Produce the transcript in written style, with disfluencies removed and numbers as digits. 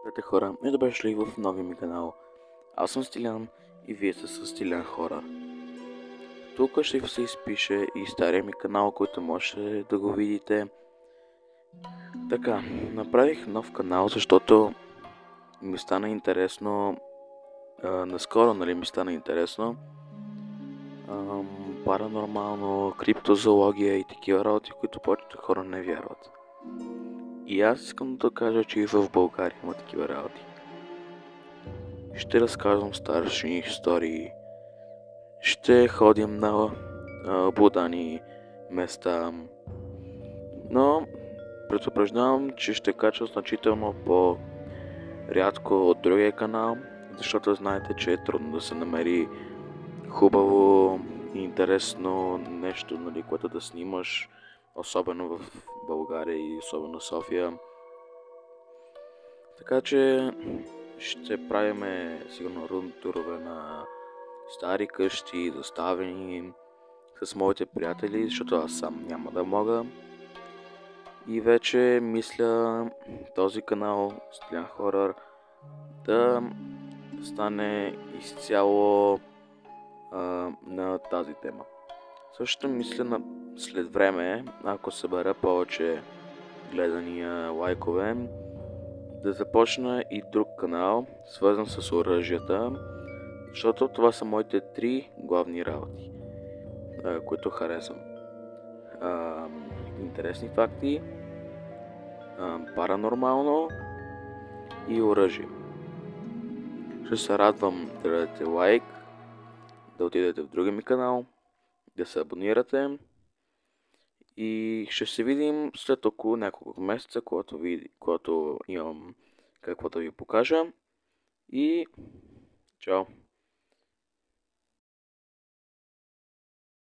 Здравейте хора и добре дошли в новия ми канал. Аз съм Стилян и вие сте с Стилян Хорър. Тук ще се изпише и стария ми канал, който може да го видите. Така, направих нов канал, защото ми стана интересно, наскоро ми стана интересно, паранормално, криптозоология и такива работи, които повечето хора не вярват. И аз искам да кажа, че и в България има такива работи. Ще разказвам старши истории. Ще ходим на будани места. Но предупреждавам, че ще качвам значително по-рядко от другия канал, защото знаете, че е трудно да се намери хубаво и интересно нещо, което да снимаш, особено в България и особено София. Така че ще правиме сигурно рум-турове на стари къщи, доставени с моите приятели, защото аз сам няма да мога. И вече мисля този канал Стилян Хорър да стане изцяло на тази тема. Също мисля след време, ако събера повече гледания, лайкове, да започна и друг канал, свързан с оръжията, защото това са моите три главни работи, които харесвам. Интересни факти, паранормално и оръжие. Ще се радвам да дадете лайк, да отидете в другия ми канал, да се абонирате и ще се видим след около няколко месеца, когато имам какво да ви покажа. И чао!